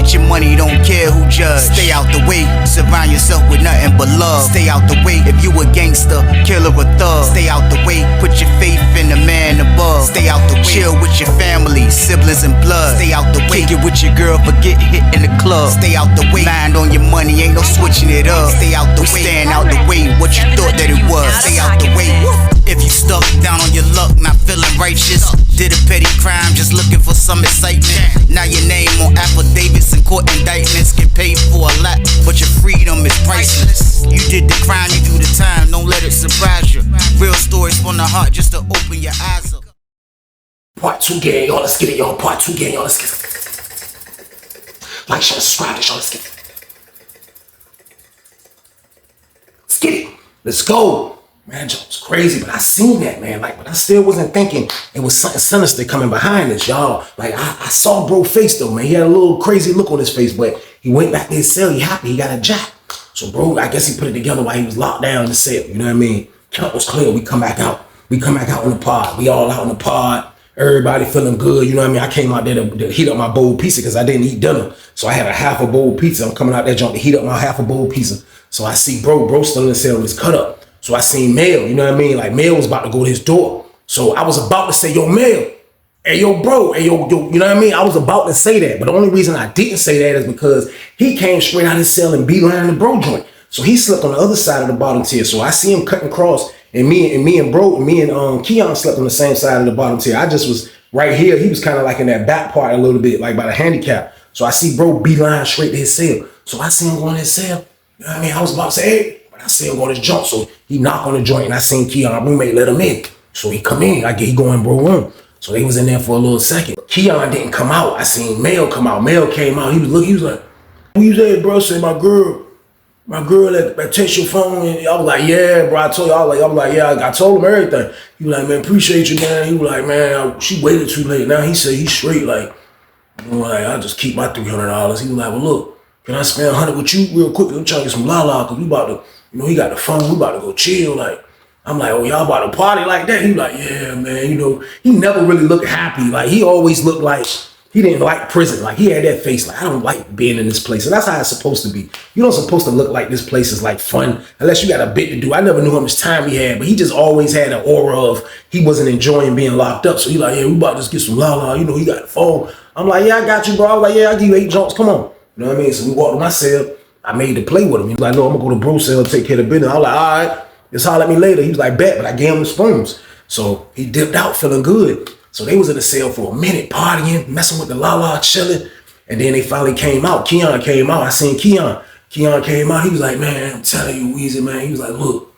Get your money, don't care who judge. Stay out the way, surround yourself with nothing but love. Stay out the way, if you a gangster, killer or thug. Stay out the way, put your faith in the man above. Stay out the way, chill with your family, siblings and blood. Stay out the way, kick it with your girl, forget hit in the club. Stay out the way, mind on your money, ain't no switching it up. Stay out the way, stand out the way, what you thought that it was. Stay out the way. If you stuck down on your luck, not feeling righteous, did a petty crime, just looking for some excitement. Now your name on affidavits and court indictments, get paid for a lot, but your freedom is priceless. You did the crime, you do the time, don't let it surprise you. Real stories from the heart, just to open your eyes up. Part 2 gang, y'all, let's get it, y'all. Part 2 gang, y'all, let's get it. Like, share, subscribe, y'all, let's get it. Let's get it. Let's go. Man, that joke was crazy, but I seen that, man. Like, but I still wasn't thinking it was something sinister coming behind this, y'all. Like, I saw bro's face, though, man. He had a little crazy look on his face, but he went back to his cell. He happy. He got a jack. So, bro, I guess he put it together while he was locked down in the cell. You know what I mean? Count was clear. We come back out. We come back out in the pod. We all out in the pod. Everybody feeling good. You know what I mean? I came out there to heat up my bowl pizza because I didn't eat dinner. So I had a half a bowl pizza. I'm coming out there jump to heat up my half a bowl pizza. So I see bro still in the cell with his cut up. So I seen Mel, you know what I mean? Like, Mel was about to go to his door. So I was about to say, yo, Mel, hey, yo, bro, hey, yo, you know what I mean? I was about to say that. But the only reason I didn't say that is because he came straight out of his cell and beeline the bro joint. So he slept on the other side of the bottom tier. So I see him cutting across, and me and Keon slept on the same side of the bottom tier. I just was right here. He was kind of like in that back part a little bit, like by the handicap. So I see bro beeline straight to his cell. So I see him going to his cell. You know what I mean? I was about to say, hey. I see him go to his jump, so he knocked on the joint, and I seen Keon, roommate, let him in. So he come in, he go in bro room. So they was in there for a little second. Keon didn't come out. I seen Mel come out. Mel came out. He was looking. He was like, "Who you say, bro?" Say, my girl that takes your phone. And I was like, yeah, bro. I told you. I was like, yeah. I told him everything. He was like, man, appreciate you, man. He was like, man, she waited too late. Now he said he's straight. Like, you know, like, I'll just keep my $300. He was like, well, look, can I spend 100 with you real quick? I'm trying to get some la because we about to. You know, he got the phone, we about to go chill. Like, I'm like, oh, y'all about to party like that? He was like, yeah, man, you know, he never really looked happy. Like, he always looked like he didn't like prison. Like, he had that face, like, I don't like being in this place. And that's how it's supposed to be. You don't supposed to look like this place is like fun, unless you got a bit to do. I never knew how much time he had, but he just always had an aura of he wasn't enjoying being locked up. So he like, yeah, we about to just get some la. You know, he got the phone. I'm like, yeah, I got you, bro. I was like, yeah, I'll give you 8 jumps. Come on. You know what I mean? So we walked to my cell. I made to play with him. He was like, no, I'm gonna go to bro cell and take care of the business. I was like, all right, just holler at me later. He was like, bet, but I gave him the spoons. So he dipped out feeling good. So they was in the cell for a minute, partying, messing with the la, chilling. And then they finally came out. Keon came out. I seen Keon. Keon came out. He was like, man, I'm telling you, Weezy, man. He was like, look.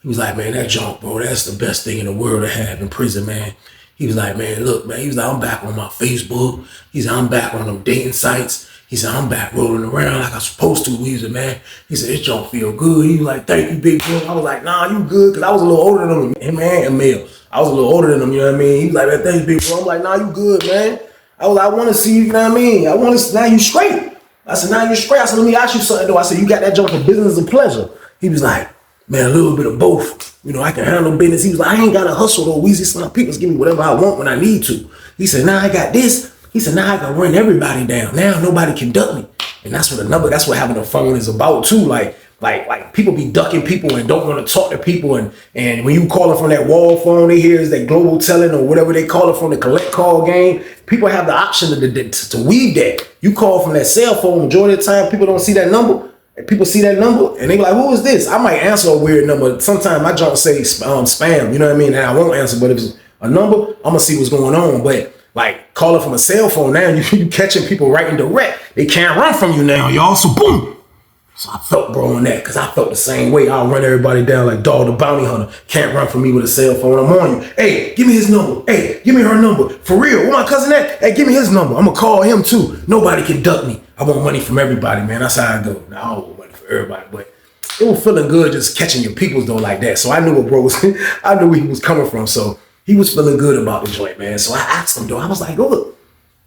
He was like, man, that junk, bro, that's the best thing in the world to have in prison, man. He was like, man, look, man. He was like, I'm back on my Facebook. He said, I'm back on them dating sites. He said, I'm back rolling around like I'm supposed to, Weezy, man. He said, this don't feel good. He was like, thank you, big bro. I was like, nah, you good? Because I was a little older than him, and Mel. I was a little older than him, you know what I mean? He was like, man, thanks, big bro. I'm like, nah, you good, man. I was like, I want to see you, you know what I mean? I want to, now you straight. I said, now you straight. I said, let me ask you something, though. I said, you got that joint for business and pleasure? He was like, man, a little bit of both. You know, I can handle business. He was like, I ain't got to hustle, though, Weezy. Some people give me whatever I want when I need to. He said, now I got this. He said, now I can run everybody down. Now nobody can duck me. And that's what having a phone is about too. Like people be ducking people and don't want to talk to people. And when you call it from that wall phone, they hear is that global telling or whatever they call it from the collect call game. People have the option to weed that. You call from that cell phone, majority of the time, people don't see that number. And people see that number and they be like, who is this? I might answer a weird number. Sometimes my junk say spam, you know what I mean? And I won't answer, but if it's a number, I'm gonna see what's going on. But like calling from a cell phone now, you catching people right in direct. They can't run from you now, y'all. So boom. So I felt bro on that because I felt the same way. I'll run everybody down like Dog the Bounty Hunter. Can't run from me with a cell phone. I'm on you. Hey, give me his number. Hey, give me her number. For real, where my cousin at? Hey, give me his number. I'm going to call him too. Nobody can duck me. I want money from everybody, man. That's how I go. Now, I don't want money for everybody, but it was feeling good just catching your peoples though like that. So I knew what bro was, I knew where he was coming from. So he was feeling good about the joint, man. So I asked him though, I was like, look.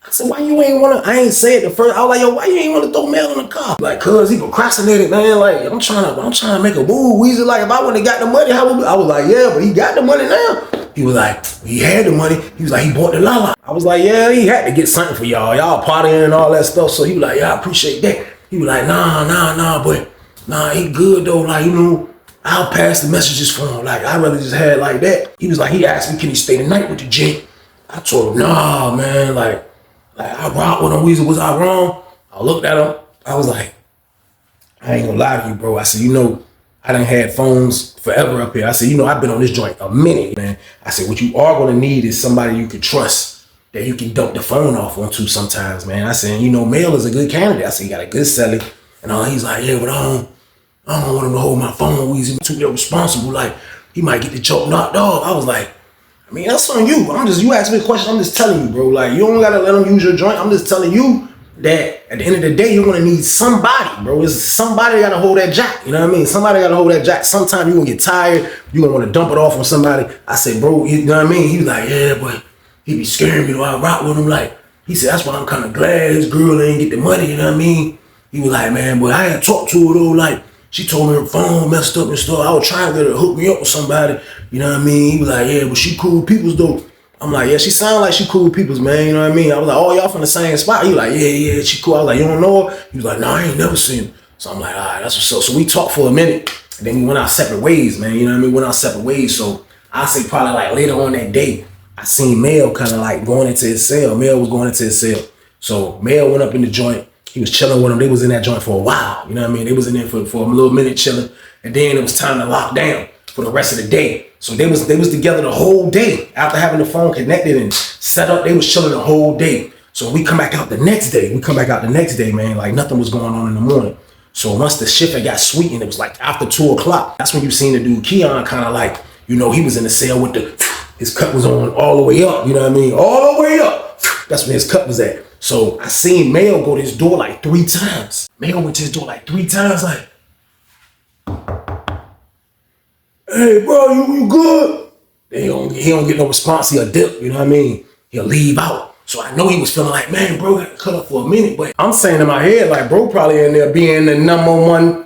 I said, why you ain't wanna, I ain't say it the first, I was like, yo, why you ain't wanna throw Mel in the car? Like, cuz he procrastinated, man. Like, I'm trying to make a move. Weezy, like, if I wouldn't have got the money, how would I was like, yeah, but he got the money now. He was like, he had the money. He was like, he bought the lala. I was like, yeah, he had to get something for y'all. Y'all partying and all that stuff. So he was like, yeah, I appreciate that. He was like, nah, but nah, he good though. Like, you know, I'll pass the messages for him. Like, I'd rather just have it like that. He was like, he asked me, can he stay the night with the gent? I told him, nah, man, like I rocked with him. Weezy, was I wrong? I looked at him. I was like, I ain't gonna lie to you, bro. I said, you know, I done had phones forever up here. I said, you know, I've been on this joint a minute, man. I said, what you are gonna need is somebody you can trust that you can dump the phone off onto sometimes, man. I said, you know, Mail is a good candidate. I said, he got a good celly. And he's like, yeah, but I don't want him to hold my phone. Weezy too irresponsible. Like, he might get the choke knocked off. I was like, I mean, that's on you. You asked me a question, I'm just telling you, bro. Like, you don't gotta let them use your joint. I'm just telling you that at the end of the day, you're gonna need somebody, bro. It's somebody gotta hold that jack. You know what I mean? Somebody gotta hold that jack. Sometimes you're gonna get tired. You're gonna wanna dump it off on somebody. I said, bro, you know what I mean? He was like, yeah, but he be scaring me to rock with him. Like, he said, that's why I'm kind of glad his girl ain't get the money. You know what I mean? He was like, man, but I had talked to her though. Like, she told me her phone messed up and stuff. I was trying to get her to hook me up with somebody. You know what I mean? He was like, yeah, but she cool peoples though. I'm like, yeah, she sound like she cool peoples, man. You know what I mean? I was like, oh, y'all from the same spot? He was like, yeah, she cool. I was like, you don't know her? He was like, no, I ain't never seen her. So I'm like, all right, that's what's up. So we talked for a minute, and then we went our separate ways, man. You know what I mean? Went our separate ways. So I say probably like later on that day, I seen Mail kind of like going into his cell. Mail was going into his cell. So Mail went up in the joint. He was chilling with him. They was in that joint for a while. You know what I mean? They was in there for a little minute chilling. And then it was time to lock down for the rest of the day. So they was together the whole day. After having the phone connected and set up, they was chilling the whole day. So we come back out the next day. Man, like nothing was going on in the morning. So once the shift had got sweet and it was like after 2 o'clock, that's when you seen the dude Keon kind of like, you know, he was in the cell with his cut was on all the way up. You know what I mean? All the way up. That's where his cut was at. So I seen Mail go to his door like 3 times. Mail went to his door like 3 times, like, hey, bro, you good? He don't get no response. He'll dip, you know what I mean? He'll leave out. So I know he was feeling like, man, bro got cut up for a minute. But I'm saying in my head, like, bro probably in there being the #1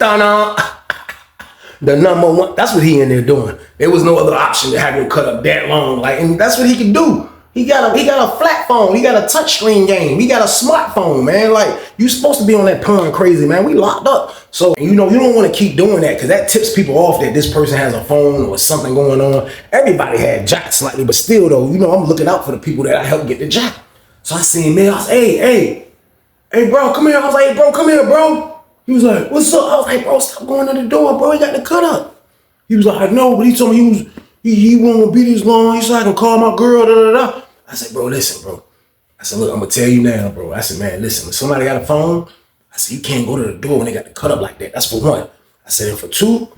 the #1. That's what he in there doing. There was no other option to have him cut up that long. Like, and that's what he can do. He got a flat phone. He got a touchscreen game. He got a smartphone, man. Like, you supposed to be on that porn crazy, man. We locked up. So, you know, you don't want to keep doing that because that tips people off that this person has a phone or something going on. Everybody had jacked slightly, but still, though, you know, I'm looking out for the people that I helped get the jack. So I seen Mail. I said, hey, bro, come here. I was like, hey, bro, come here, bro. He was like, what's up? I was like, bro, stop going to the door, bro. He got the cut up. He was like, no, but he told me he won't be this long. He said I can call my girl, da. I said, bro, listen, bro. I said, look, I'm gonna tell you now, bro. I said, man, listen, when somebody got a phone, I said, you can't go to the door when they got the cut up like that. That's for one. I said, and for two,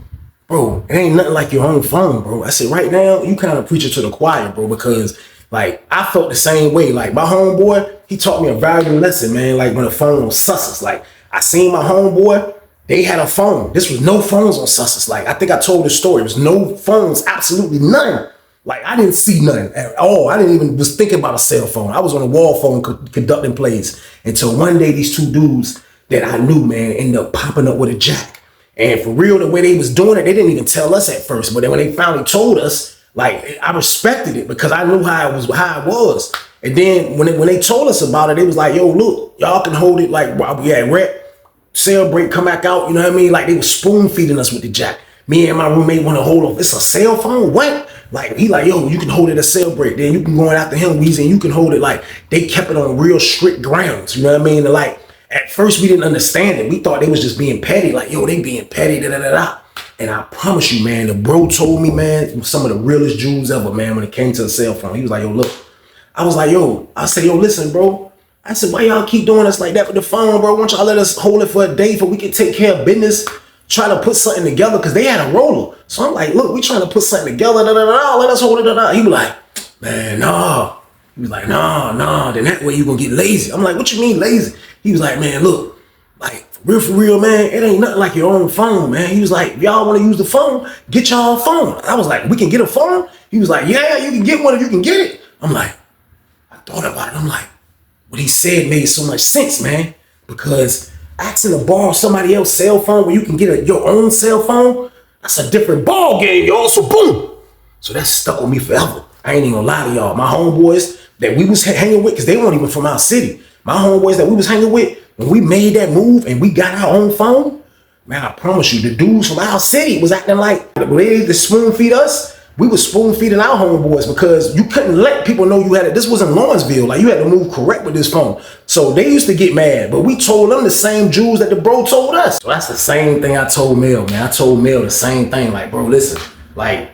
bro, it ain't nothing like your own phone, bro. I said, right now, you kind of preaching to the choir, bro, because like I felt the same way. Like my homeboy, he taught me a valuable lesson, man. Like when the phone was Sussex, like I seen my homeboy. They had a phone. This was no phones on Sussex. Like, I think I told the story. It was no phones, absolutely none. Like, I didn't see none at all. I didn't even was thinking about a cell phone. I was on a wall phone conducting plays until one day these 2 dudes that I knew, man, ended up popping up with a jack. And for real, the way they was doing it, they didn't even tell us at first. But then when they finally told us, like, I respected it because I knew how it was. And then when they told us about it, it was like, yo, look, y'all can hold it like while we at rep. Cell break, come back out, you know what I mean? Like they was spoon feeding us with the jack. Me and my roommate want to hold off. It's a cell phone? What? Like he like, yo, you can hold it a cell break. Then you can go after him, Weezy, and you can hold it. Like they kept it on real strict grounds, you know what I mean? And like at first we didn't understand it. We thought they was just being petty. Like, yo, they being petty, da. And I promise you, man, the bro told me, man, some of the realest Jews ever, man, when it came to the cell phone. He was like, yo, look. I was like, yo, I said, yo, listen, bro. I said, why y'all keep doing us like that with the phone, bro? Why don't y'all let us hold it for a day so we can take care of business, try to put something together? Because they had a roller. So I'm like, look, we trying to put something together, let us hold it, He was like, man, nah. He was like, nah. Then that way you gonna get lazy. I'm like, what you mean lazy? He was like, man, look, like, for real, man, it ain't nothing like your own phone, man. He was like, if y'all want to use the phone, get y'all a phone. I was like, we can get a phone? He was like, yeah, you can get one if you can get it. I'm like, I thought about it. I'm like, what he said made so much sense, man, because asking to borrow somebody else's cell phone when you can get your own cell phone, that's a different ball game, y'all. So boom. So that stuck with me forever. I ain't even gonna lie to y'all. My homeboys that we was hanging with, because they weren't even from our city. My homeboys that we was hanging with, when we made that move and we got our own phone, man, I promise you, the dudes from our city was acting like they to spoon feed us. We was spoon feeding our homeboys because you couldn't let people know you had it. This wasn't Lawrenceville. Like, you had to move correct with this phone. So they used to get mad, but we told them the same jewels that the bro told us. So that's the same thing I told Mel, man. I told Mel the same thing. Like, bro, listen, like,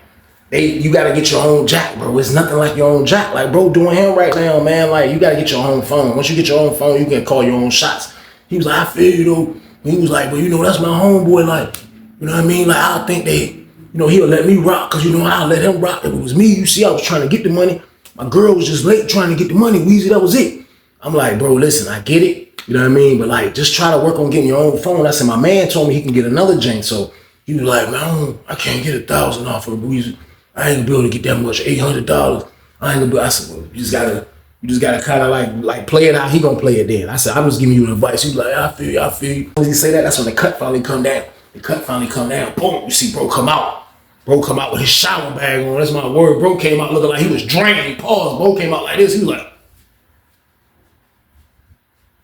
you gotta get your own jack, bro. It's nothing like your own jack. Like, bro, doing him right now, man. Like, you gotta get your own phone. Once you get your own phone, you can call your own shots. He was like, I feel you, though. He was like, but you know, that's my homeboy. Like, you know what I mean? Like, I think he'll let me rock, because, you know, I'll let him rock. If it was me, you see, I was trying to get the money. My girl was just late trying to get the money. Weezy, that was it. I'm like, bro, listen, I get it. You know what I mean? But, like, just try to work on getting your own phone. I said, my man told me he can get another jank. So he was like, man, I can't get $1,000 off of Weezy. I ain't gonna be able to get that much, $800. I ain't gonna be. I said, well, you just gotta kind of like play it how he gonna play it then. I said, I'm just giving you advice. He was like, I feel you. When he say that, that's when the cut finally come down. The cut finally come down. Boom, you see bro come out. Bro come out with his shower bag on. That's my word. Bro came out looking like he was drained. Pause. Bro came out like this. He was like,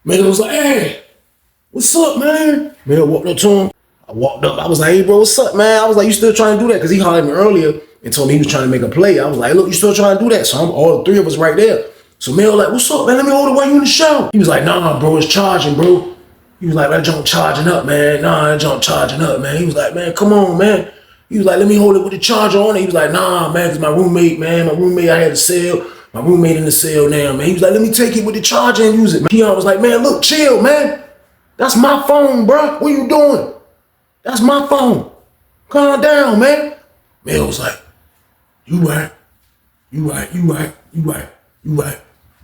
man, was like, hey, what's up, man? Man, walked up to him. I walked up. I was like, hey, bro, what's up, man? I was like, you still trying to do that? Because he hollered at me earlier and told me he was trying to make a play. I was like, look, you still trying to do that? So all the three of us right there. So Mel like, what's up, man? Let me hold it while you in the show. He was like, nah, bro, it's charging, bro. He was like, that junk charging up, man. Nah, that junk charging up, man. He was like, man, come on, man. He was like, let me hold it with the charger on it. He was like, nah, man, because my roommate, I had to sell. My roommate in the cell now, man. He was like, let me take it with the charger and use it. Keon was like, man, look, chill, man. That's my phone, bro. What you doing? That's my phone. Calm down, man. Mel was like, you right.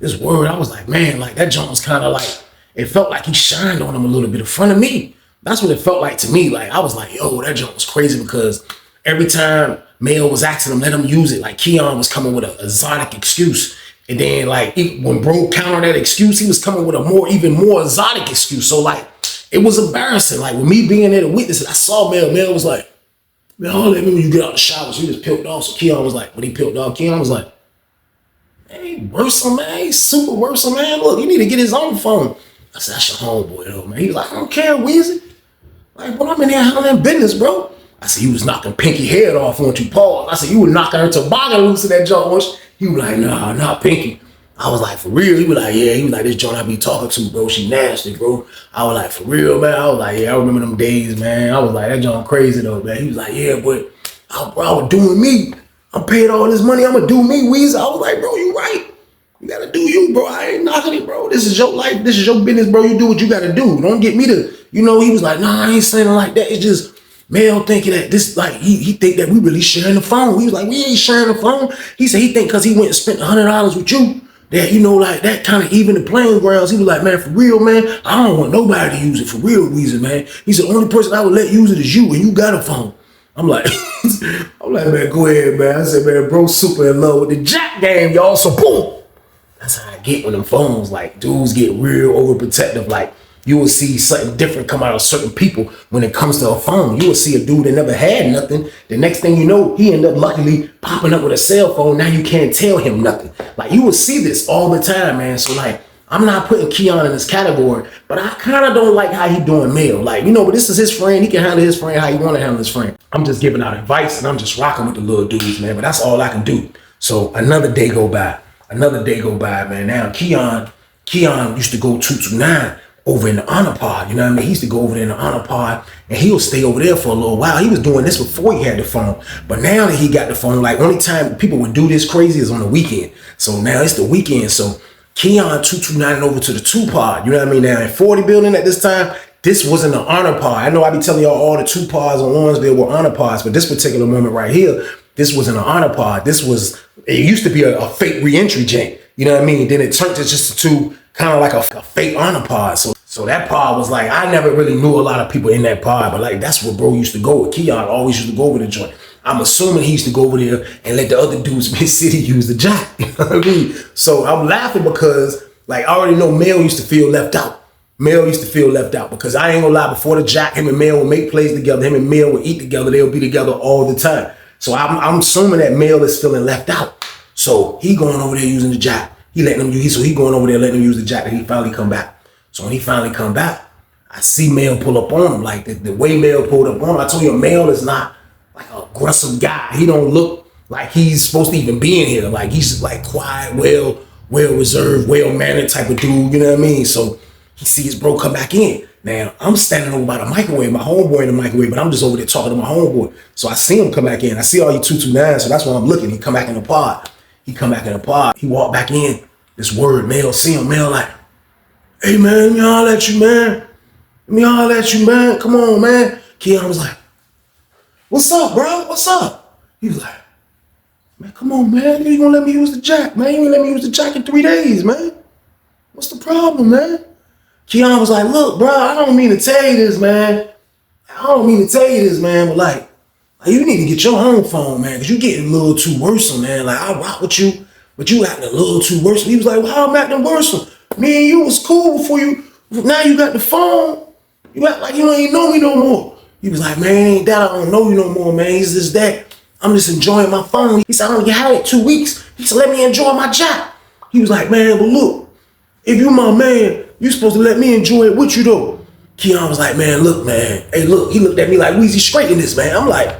This word, I was like, man, like that junk was kind of like, it felt like he shined on him a little bit in front of me. That's what it felt like to me. Like, I was like, yo, that junk was crazy, because every time Mel was asking him, let him use it, like Keon was coming with an exotic excuse. And then like when bro countered that excuse, he was coming with a even more exotic excuse. So like, it was embarrassing. Like with me being there to witness it, I saw Mel. Mel was like, man, holler at me when you get out the shower. So he just peeled off. So Keon was like, when he peeled off, Keon was like, hey, worrisome, man. He's super worrisome, man. Look, he need to get his own phone. I said, that's your homeboy, though, man. He was like, I don't care, Weezy. Like, bro, I'm in there handling business, bro. I said, you was knocking Pinky head off once you paused. I said, you were knocking her toboggan loose in that joint once. He was like, nah, not Pinky. I was like, for real? He was like, yeah. He was like, this joint I be talking to, bro. She nasty, bro. I was like, for real, man? I was like, yeah, I remember them days, man. I was like, that joint crazy, though, man. He was like, yeah, but I was doing me. I'm paying all this money. I'm going to do me, Weezy. I was like, bro, you right. You got to do you, bro. I ain't knocking it, bro. This is your life. This is your business, bro. You do what you got to do. Don't get me to, you know, he was like, nah, I ain't saying it like that. It's just Mel thinking that this, like, he think that we really sharing the phone. He was like, we ain't sharing the phone. He said he think because he went and spent $100 with you, that, you know, like, that kind of even the playing grounds. He was like, man, for real, man, I don't want nobody to use it for real reason, man. He said, the only person I would let use it is you, and you got a phone. I'm like, man, go ahead, man. I said, man, bro, super in love with the jack game, y'all. So boom. That's how I get with them phones. Like, dudes get real overprotective. Like, you will see something different come out of certain people when it comes to a phone. You will see a dude that never had nothing. The next thing you know, he ended up luckily popping up with a cell phone. Now you can't tell him nothing. Like, you will see this all the time, man. So, like, I'm not putting Keon in this category, but I kind of don't like how he doing Mel. Like, you know, but this is his friend. He can handle his friend how he want to handle his friend. I'm just giving out advice, and I'm just rocking with the little dudes, man. But that's all I can do. So another day go by. Man. Now Keon used to go 229 over in the honor pod. You know what I mean? He used to go over there in the honor pod, and he'll stay over there for a little while. He was doing this before he had the phone, but now that he got the phone, like, only time people would do this crazy is on the weekend. So now it's the weekend. So Keon 229 over to the 2 pod. You know what I mean? Now in 40 building at this time, this wasn't an honor pod. I know I be telling y'all all the 2 pods on Lawrenceville were honor pods, but this particular moment right here, this wasn't an honor pod. It used to be a fake reentry jank. You know what I mean? Then it turned to just to kind of like a fake honor pod. So that pod was like, I never really knew a lot of people in that pod, but like, that's where bro used to go with. Keon always used to go over the joint. I'm assuming he used to go over there and let the other dudes in the city use the jack. You know what I mean? So I'm laughing because, like, I already know Mel used to feel left out. Because I ain't gonna lie, before the jack, him and Mel would make plays together. Him and Mel would eat together. They'll be together all the time. So I'm assuming that Mel is feeling left out. So he going over there using the jack. He going over there letting him use the jack, and he finally come back. So when he finally come back, I see Mel pull up on him. Like the way Mel pulled up on him, I told you Mel is not like an aggressive guy. He don't look like he's supposed to even be in here. Like he's just like quiet, well reserved, well mannered type of dude. You know what I mean? So he sees his bro come back in. Now I'm standing over by the microwave, my homeboy in the microwave, but I'm just over there talking to my homeboy. So I see him come back in. I see all you 229, so that's why I'm looking. He come back in the pod. He walked back in. This word, Mel, see him, Mel like, hey man, let me holler at you, man. Let me holler at you, man. Come on, man. Keon was like, what's up, bro? What's up? He was like, man, come on, man. You gonna let me use the jack, man? You ain't let me use the jack in 3 days, man. What's the problem, man? Keon was like, look, bro, I don't mean to tell you this, man. But like you need to get your own phone, man, because you getting a little too worrisome, man. Like, I rock with you, but you acting a little too worrisome. He was like, well, how I'm acting worrisome? Me and you was cool before you. Now you got the phone. You act like you don't even know me no more. He was like, man, ain't that I don't know you no more, man. He's just that. I'm just enjoying my phone. He said, I only had it 2 weeks. He said, let me enjoy my jack. He was like, man, but look, if you my man, you supposed to let me enjoy it with you though. Keon was like, man, look, man. Hey, look, he looked at me like, Weezy, straighten this, man. I'm like,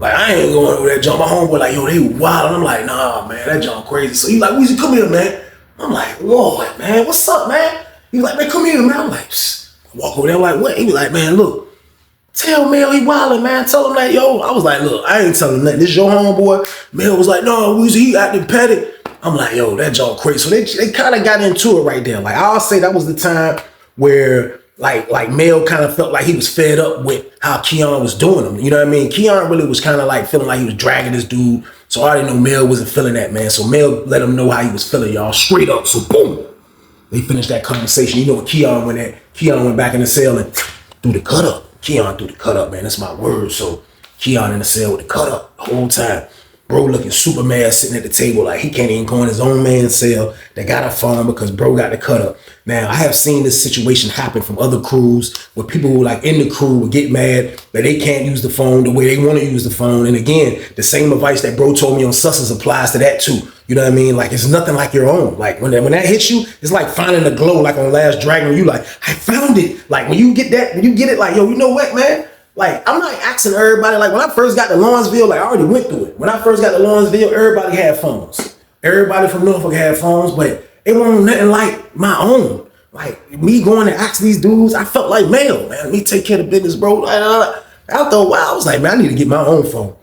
I ain't going over that jump. My homeboy like, yo, they wild. I'm like, nah, man, that jump crazy. So he like, Weezy, come here, man. I'm like, Lord, man, what's up, man? He was like, man, come here, man. I'm like, psst. I walk over there, I'm like, what? He was like, man, look, tell Mel he wildin', man. Tell him that, yo. I was like, look, I ain't telling him that. This your homeboy. Mel was like, no, Weezy, he acting petty. I'm like, yo, that jump crazy. So they kind of got into it right there. Like, I'll say that was the time where like Mel kind of felt like he was fed up with how Keon was doing him. You know what I mean? Keon really was kind of like feeling like he was dragging this dude. So I already know Mel wasn't feeling that, man. So Mel let him know how he was feeling, y'all. Straight up. So boom. They finished that conversation. You know what Keon went at? Keon went back in the cell and threw the cut up. Keon threw the cut up, man. That's my word. So Keon in the cell with the cut up the whole time. Bro looking super mad sitting at the table like he can't even go in his own man's cell. They got a phone because bro got the cut up. Now, I have seen this situation happen from other crews where people who like in the crew would get mad that they can't use the phone the way they want to use the phone. And again, the same advice that bro told me on Susses applies to that too. You know what I mean? Like, it's nothing like your own. Like, when that hits you, it's like finding a glow like on Last Dragon. You like, I found it. Like, when you get it, like, yo, you know what, man? Like, I'm not asking everybody. Like, when I first got to Lawrenceville, like, I already went through it. When I first got to Lawrenceville, everybody had phones. Everybody from Norfolk had phones, but it wasn't nothing like my own. Like, me going to ask these dudes, I felt like Mel, man. Me take care of business, bro. After a while, I was like, man, I need to get my own phone.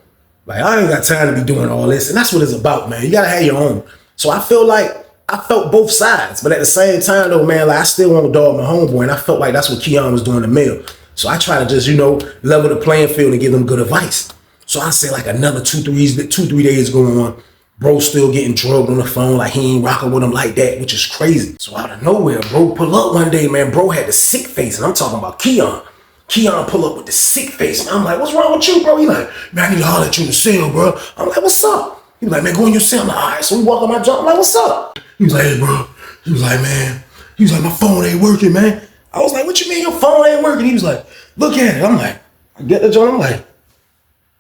Like, I ain't got time to be doing all this. And that's what it's about, man. You got to have your own. So I feel like I felt both sides. But at the same time, though, man, like, I still want to dog my homeboy. And I felt like that's what Keon was doing to Mel. So I try to just, level the playing field and give them good advice. So I say like another 2-3 days going on. Bro still getting drugged on the phone like he ain't rocking with him like that, which is crazy. So out of nowhere, bro pull up one day, man. Bro had the sick face, and I'm talking about Keon. Keon pull up with the sick face, man. I'm like, what's wrong with you, bro? He like, man, I need to holler at you in the cell, bro. I'm like, what's up? He was like, man, go in your cell. I'm like, all right. So we walk on my jump. I'm like, what's up? He was like, hey, bro. He was like, man. He was like, my phone ain't working, man. I was like, what you mean your phone ain't working? He was like, look at it. I'm like, I get the joint. I'm like,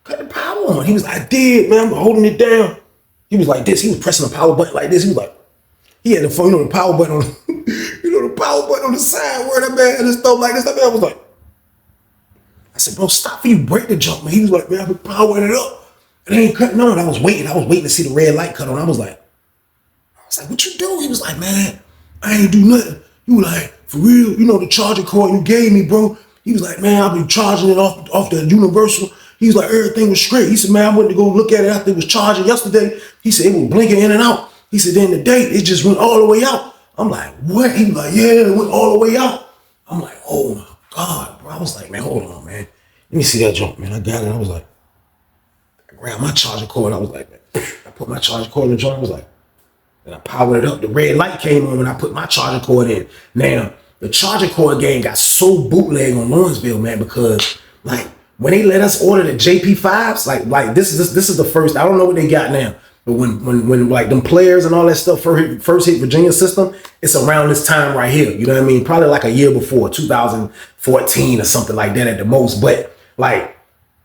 cut the power on. He was like, I did, man. I'm holding it down. He was like this. He was pressing the power button like this. He was like, he had the phone, the power button on, the power button on the side where that man had his stuff like this. That man was like, I said, bro, stop before you break the jump, man. He was like, man, I've been powering it up. It ain't cutting on. I was waiting to see the red light cut on. I was like, what you do? He was like, man, I ain't do nothing. You like, for real, the charger cord you gave me, bro. He was like, man, I'll be charging it off the universal. He was like, everything was straight. He said, man, I went to go look at it after it was charging yesterday. He said, it was blinking in and out. He said, then the date, it just went all the way out. I'm like, what? He was like, yeah, it went all the way out. I'm like, oh my God, bro. I was like, man, hold on, man. Let me see that jump, man. I got it. I was like, I grabbed my charger cord. I was like, man. I put my charger cord in the joint. I was like, and I powered it up. The red light came on when I put my charger cord in. Now, the charger cord game got so bootleg on Lawrenceville, man, because like when they let us order the JP5s, like this is the first. I don't know what they got now, but when like them players and all that stuff first hit Virginia system, it's around this time right here. You know what I mean? Probably like a year before, 2014 or something like that at the most. But like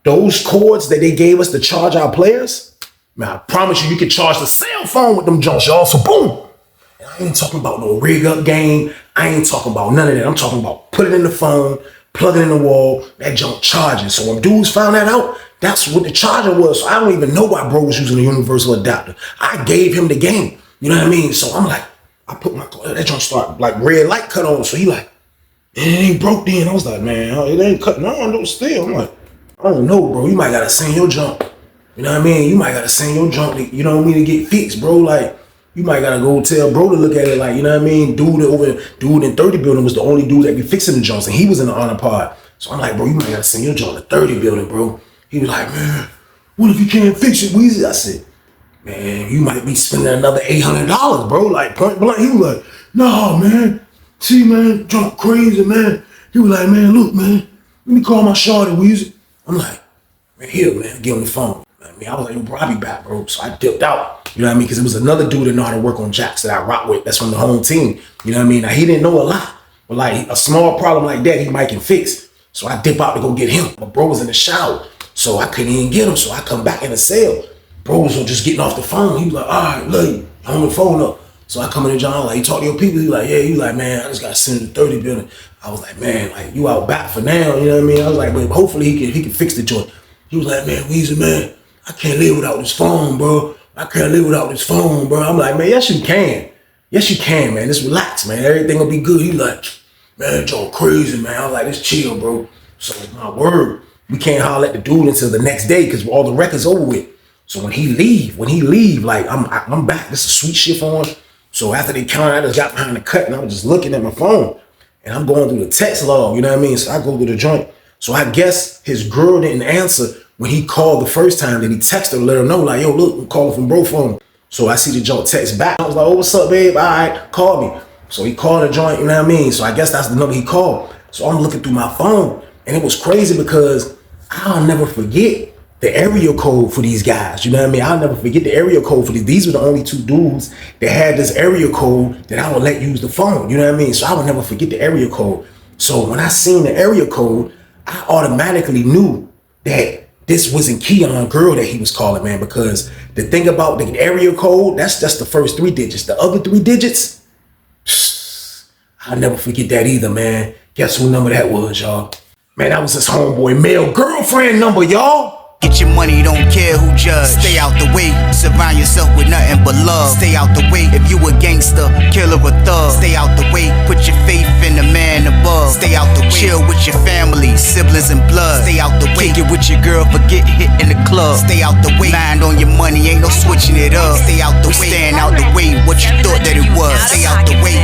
those cords that they gave us to charge our players, Man, I promise you, you can charge the cell phone with them joints, y'all. So boom. And I ain't talking about no rig up game. I ain't talking about none of that. I'm talking about put it in the phone, plug it in the wall, that junk charging. So when dudes found that out, that's what the charger was. So I don't even know why bro was using a universal adapter. I gave him the game. You know what I mean? So I'm like, I put my, that junk start like red light cut on. So he like, it ain't broke then. I was like, man, it ain't cutting on, no, still. I'm like, I don't know, bro. You might gotta send your junk. You know what I mean? You might gotta send your junk, you know what I mean, to get fixed, bro. Like, you might gotta go tell bro to look at it like, you know what I mean? Dude in 30 building was the only dude that be fixing the junks, and he was in the honor pod. So I'm like, bro, you might gotta send your junk to 30 building, bro. He was like, man, what if you can't fix it, Weezy? I said, man, you might be spending another $800, bro. Like, point blank. He was like, nah, man. See, man, junk crazy, man. He was like, man, look, man, let me call my shorty, Weezy. I'm like, man, here, man, get on the phone. I mean, I was like, yo, bro, I'll be back, bro. So I dipped out, you know what I mean? Because it was another dude that know how to work on jacks that I rock with. That's from the home team, you know what I mean? Now, he didn't know a lot, but like a small problem like that, he might can fix. So I dip out to go get him. But bro was in the shower, so I couldn't even get him. So I come back in the cell. Bro was just getting off the phone. He was like, all right, look, you hung the phone up. So I come in the John, like, you talk to your people? He like, yeah. He like, man, I just got sent to 30 building. I was like, man, like, you out back for now, you know what I mean? I was like, but hopefully he can fix the joint. He was like, man, Weezy, man, I can't live without this phone, bro. I can't live without this phone, bro. I'm like, man, yes, you can. Yes, you can, man. Just relax, man. Everything will be good. He like, man, Joe crazy, man. I was like, it's chill, bro. So my word, we can't holler at the dude until the next day because all the records over with. So when he leave, like, I'm back. This is sweet shit on. So after they counted, I just got behind the cut and I was just looking at my phone and I'm going through the text log, you know what I mean? So I go to the joint. So I guess his girl didn't answer when he called the first time. Then he texted her to let her know, like, yo, look, I'm calling from bro phone. So I see the joint text back. I was like, oh, what's up, babe? All right, call me. So he called the joint, you know what I mean? So I guess that's the number he called. So I'm looking through my phone and it was crazy because I'll never forget the area code for these guys. You know what I mean? I'll never forget the area code for these. These were the only two dudes that had this area code that I would let use the phone. You know what I mean? So I would never forget the area code. So when I seen the area code, I automatically knew that this wasn't Keon girl that he was calling, man, because the thing about the area code, that's just the first 3 digits. The other 3 digits, I'll never forget that either, man. Guess who number that was, y'all? Man, that was his homeboy male girlfriend number, y'all. Get your money, don't care who judge. Stay out the way, surround yourself with nothing but love. Stay out the way, if you a gangster, killer or thug. Stay out the way, put your faith in the man above. Stay out the way, chill with your family, siblings and blood. Stay out the way, kick it with your girl, forget hit in the club. Stay out the way, mind on your money, ain't no switching it up. Stay out the way, stand out the way, what you thought that it was. Stay out the way,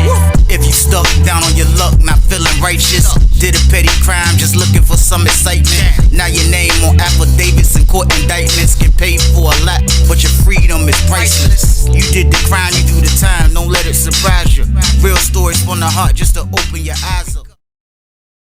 if you stuck down on your luck, not feeling righteous. Did a petty crime, just looking for some excitement. Now your name on affidavits and court indictments get paid for a lot, but your freedom is priceless. You did the crime, you do the time, don't let it surprise you. Real stories from the heart just to open your eyes up.